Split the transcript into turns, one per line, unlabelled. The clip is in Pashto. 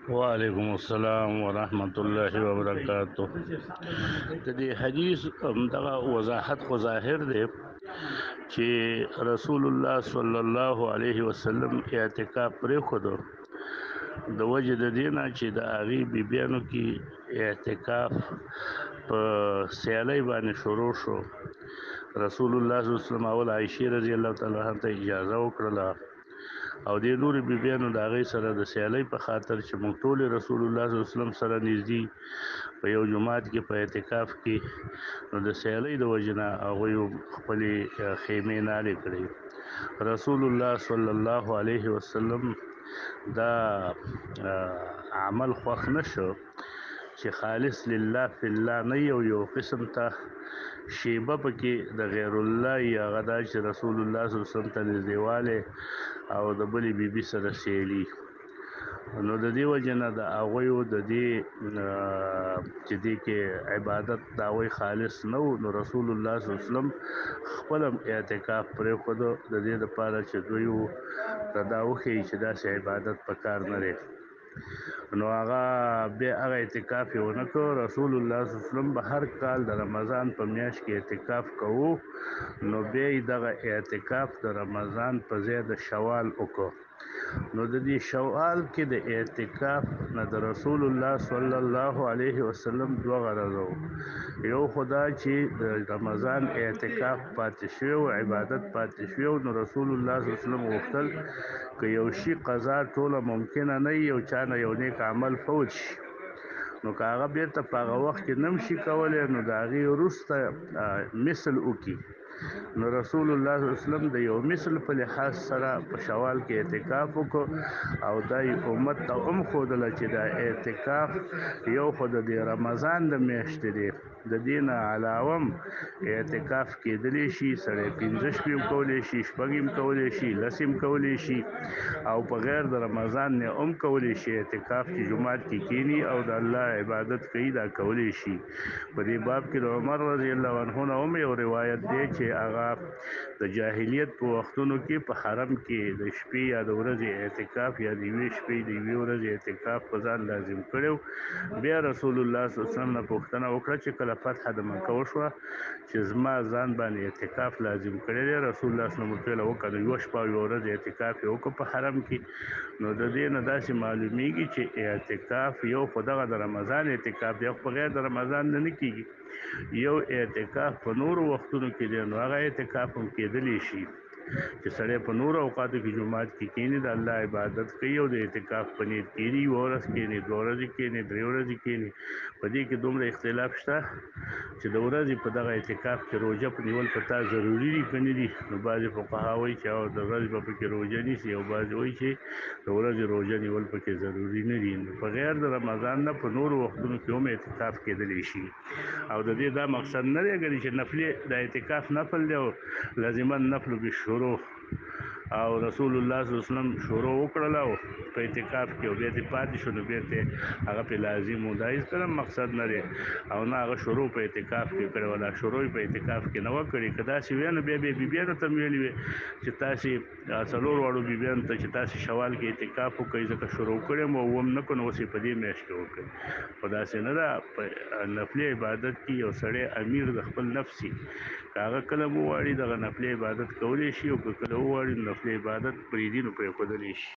وعلیکم السلام ورحمت الله وبرکاتہ. د دې حدیث دغه وضاحت خو ظاهر دی چې رسول الله صلی الله علیه وسلم اعتکاف پرې خودو د وجه د دینه چې د هغې بیبیانو کې اعتکاف په سیالۍ باندې شروع شو. رسول الله صلی الله علیه وسلم اول عائشه رضی الله تعالی عنها ته اجازه وکړه او د نور بیبیانو د هغې سره د سیالۍ په خاطر چې موږ ټول رسول الله صلی الله علیه وسلم سره نږدې په یو جماعت کې په اعتکاف کې نو د سیالۍ د وجې نه هغوی خپلې خیمې نالې کړې. رسول الله صلی الله علیه وسلم دا عمل خوښ نشو چې خالص لله فی الله نه یو قسم ته شیبه پکې د غیر الله یا غدا چې رسول الله صلی الله علیه وسلم ته نږدېوالی او د بلې بیبي سره سیالي. نو د دې وجه نه د هغویو د دې چې دې کې عبادت د هغوی خالص نه و، نو رسول الله صلی الله علیه وسلم خپل اعتکاف پرېښودو د دې دپاره چې دوی ته دا وښیي چې داسې عبادت په کار نه دی. نو هغه بیا هغه اعتکاف یې ونه کړ. رسول الله صلی الله علیه وسلم به هر کال د رمضان په میاشت کې اعتکاف کوو، نو بیا یې دغه اعتکاف د رمضان په ځای د شوال وکړو. نو د دې شوال کې د اعتکاف نه د رسول الله صلی الله علیه وسلم دوه غرضه و. یو خدا چې د رمضان اعتکاف پاتې شوی او عبادت پاتې شوی، نو رسول الله صلی الله علیه وسلم غوښتل که یو شي قضا ټوله ممکنه نه وي، یو چا نه یو نیک عمل فوت شي، نو که هغه بیرته په هغه وخت کې نه شي کولی نو د هغې وروسته مثل وکړي. نو رسول الله صلی الله علیه وسلم د یو مثل په لحاظ سره په شوال کې اعتکاف وکړو او دا یې امت ته هم ښودله چې دا اعتکاف یو خو د رمضان د میاشتې دی، د دې نه علاوه هم اعتکاف کېدلی شي، سړی 15 شپې هم کولی شي، شپږ هم کولی شي، 10 هم کولی شي او په غیر د رمضان نه هم کولی شي. اعتکاف چې جمعات کې کینی او د الله عبادت کوي دا کولی شي. په دې باب کې د عمر رضی الله عنه نه هم یو روایت دی چې هغه د جاهلیت په وختونو کې په حرم کې د شپې یا د ورځې اعتکاف یا د یوې شپې د یوې ورځې اعتکاف په ځان لازم کړو. بیا رسول الله صلی الله علیه وسلم نه پوښتنه وکړه چې کله فتح د مکه وشوه چې زما ځان باندې اعتکاف لازم کړی دی، رسول الله صلی الله علیه وسلم وکړه یوه شپه او یوه ورځ اعتکاف یې وکړه په حرم کې. نو د دې نه داسې معلومیږي چې اعتکاف یو خو دغه د رمضان اعتکاف دی، په غیر د رمضان نه کیږي. یو اعتکاف په نورو وختونو کې دی، نو هغه اعتکاف هم کېدلی شي چې سړی په نورو اوقاتو کې جمعات کې کینی د الله عبادت کوي او د اعتکاف په نیت کینی، یوه ورځ کینی، دوه ورځې کینی، درې ورځې کینی. په دې کې دومره اختلاف شته چې د ورځې په دغه اعتکاف کې روژه په نیول په تا ضروري دي که نه دي. نو بعضې فقها وایي چې د ورځې به پکې روژه نیسي او بعضې وایي چې د ورځې روژه نیول پکې ضروري نه دي. نو په غیر د رمضان نه په نورو وختونو کې هم اعتکاف کېدلی شي او د دې دا مقصد نه دی ګنې چې نفلي د اعتکاف نفل دی او لازما نفل بالشروع او رسول الله صلی الله علیه وسلم شروع وکړله او په اعتکاف کې او بیا دې پاتې شو نو بېرته هغه پې لازم و. دا هېڅکله مقصد نه دی او نه هغه شروع په اعتکاف کې کړې وه، دا شروع په اعتکاف کې نه وه کړې. که داسې وی نو بیا بیا بیبیانو ته م ویلي وې چې تاسې څلور واړو بیبیانو ته چې تاسې شوال کې اعتکاف وکړئ ځکه شروع کړی م او هم نه کړو نو اوس یې په دې میاشت کې وکړئ. خو داسې نه ده. په نفلي عبادت کې یو سړی امیر د خپل نفس وي، که هغه کله مو وغواړي دغه نفلي عبادت کولی شي او که کله وغواړي نو نفلي عبادت پرېږدي نو پرېښودلی شي.